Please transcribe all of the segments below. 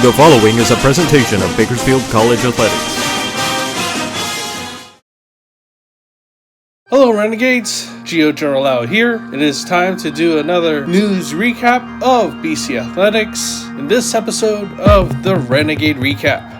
The following is a presentation of Bakersfield College Athletics. Hello Renegades, Gio Geralao here. It is time to do another news recap of BC Athletics in this episode of the Renegade Recap.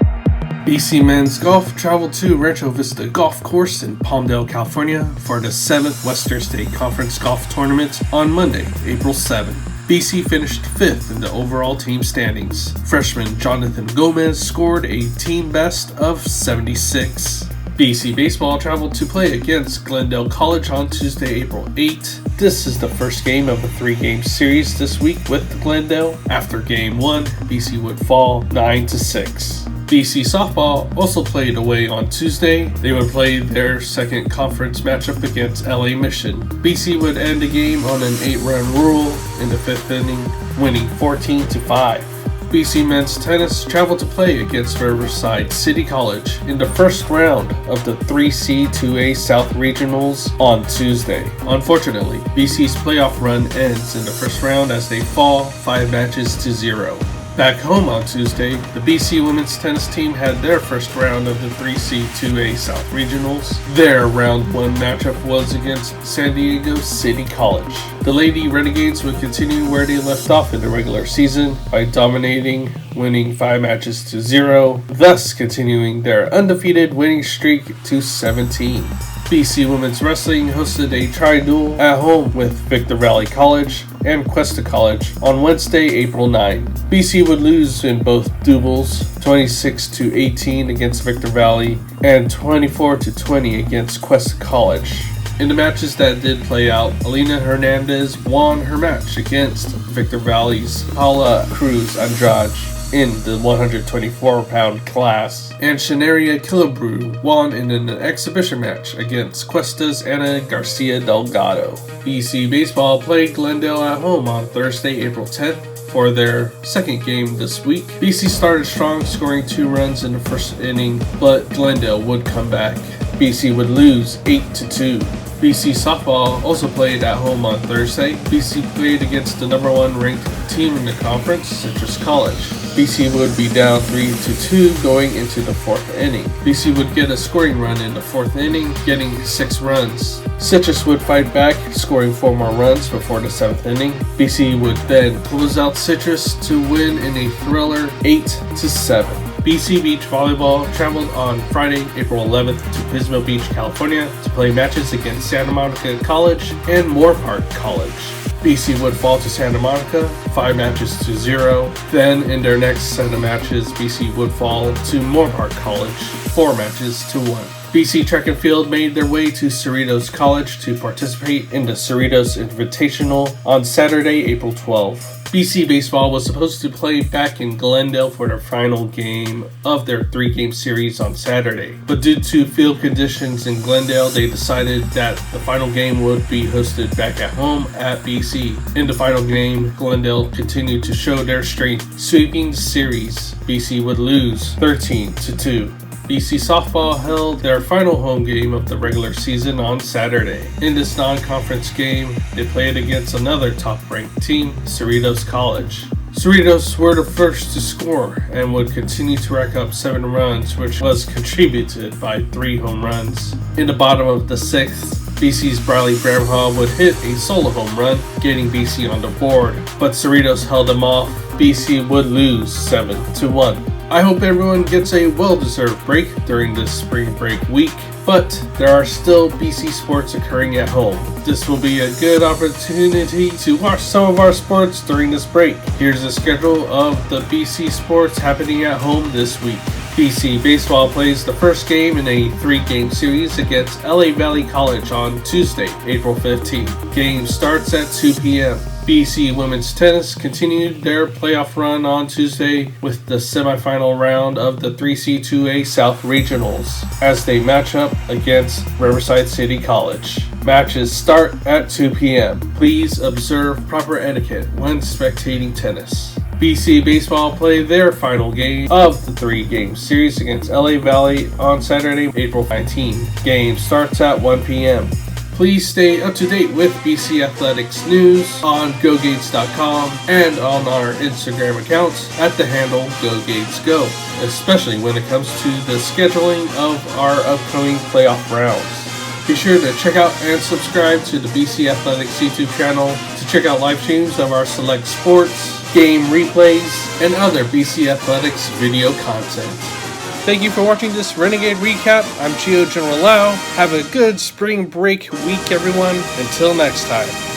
BC Men's Golf traveled to Rancho Vista Golf Course in Palmdale, California for the 7th Western State Conference Golf Tournament on Monday, April 7. BC finished 5th in the overall team standings. Freshman Jonathan Gomez scored a team best of 76. BC Baseball traveled to play against Glendale College on Tuesday, April 8. This is the first game of a 3-game series this week with Glendale. After Game 1, BC would fall 9-6. BC Softball also played away on Tuesday. They would play their second conference matchup against LA Mission. BC would end the game on an 8-run rule in the 5th inning, winning 14-5. BC Men's Tennis traveled to play against Riverside City College in the first round of the 3C2A South Regionals on Tuesday. Unfortunately, BC's playoff run ends in the first round as they fall 5-0. Back home on Tuesday, the BC women's tennis team had their first round of the 3C2A South Regionals. Their round 1 matchup was against San Diego City College. The Lady Renegades would continue where they left off in the regular season by dominating, winning 5-0, thus continuing their undefeated winning streak to 17. BC Women's Wrestling hosted a tri-duel at home with Victor Valley College and Cuesta College on Wednesday, April 9. BC would lose in both doubles, 26-18 against Victor Valley and 24-20 against Cuesta College. In the matches that did play out, Alina Hernandez won her match against Victor Valley's Paula Cruz Andrade in the 124-pound class, and Shanaria Killebrew won in an exhibition match against Cuesta's Ana Garcia Delgado. BC Baseball played Glendale at home on Thursday, April 10th for their second game this week. BC started strong, scoring 2 runs in the first inning, but Glendale would come back. BC would lose 8-2. BC Softball also played at home on Thursday. BC played against the number 1 ranked team in the conference, Citrus College. BC would be down 3-2 going into the 4th inning. BC would get a scoring run in the 4th inning, getting 6 runs. Citrus would fight back, scoring 4 more runs before the 7th inning. BC would then close out Citrus to win in a thriller 8-7. BC Beach Volleyball traveled on Friday, April 11th to Pismo Beach, California to play matches against Santa Monica College and Moorpark College. BC would fall to Santa Monica 5-0. Then in their next set of matches, BC would fall to Moorpark College 4-1. BC Track and Field made their way to Cerritos College to participate in the Cerritos Invitational on Saturday, April 12th. BC Baseball was supposed to play back in Glendale for their final game of their 3-game series on Saturday, but due to field conditions in Glendale, they decided that the final game would be hosted back at home at BC. In the final game, Glendale continued to show their strength, sweeping the series. BC would lose 13-2. BC Softball held their final home game of the regular season on Saturday. In this non-conference game, they played against another top-ranked team, Cerritos College. Cerritos were the first to score and would continue to rack up 7 runs, which was contributed by 3 home runs. In the bottom of the 6th, BC's Briley Bramhall would hit a solo home run, getting BC on the board, but Cerritos held them off. BC would lose 7-1. I hope everyone gets a well-deserved break during this spring break week, but there are still BC sports occurring at home. This will be a good opportunity to watch some of our sports during this break. Here's the schedule of the BC sports happening at home this week. BC Baseball plays the first game in a 3-game series against LA Valley College on Tuesday, April 15th. Game starts at 2 p.m. BC Women's Tennis continued their playoff run on Tuesday with the semifinal round of the 3C2A South Regionals as they match up against Riverside City College. Matches start at 2 p.m. Please observe proper etiquette when spectating tennis. BC Baseball played their final game of the 3-game series against LA Valley on Saturday, April 19. Game starts at 1 p.m. Please stay up to date with BC Athletics news on GoGates.com and on our Instagram accounts at the handle GoGatesGo, especially when it comes to the scheduling of our upcoming playoff rounds. Be sure to check out and subscribe to the BC Athletics YouTube channel to check out live streams of our select sports, game replays, and other BC Athletics video content. Thank you for watching this Renegade Recap. I'm Gio General Lau. Have a good spring break week, everyone. Until next time.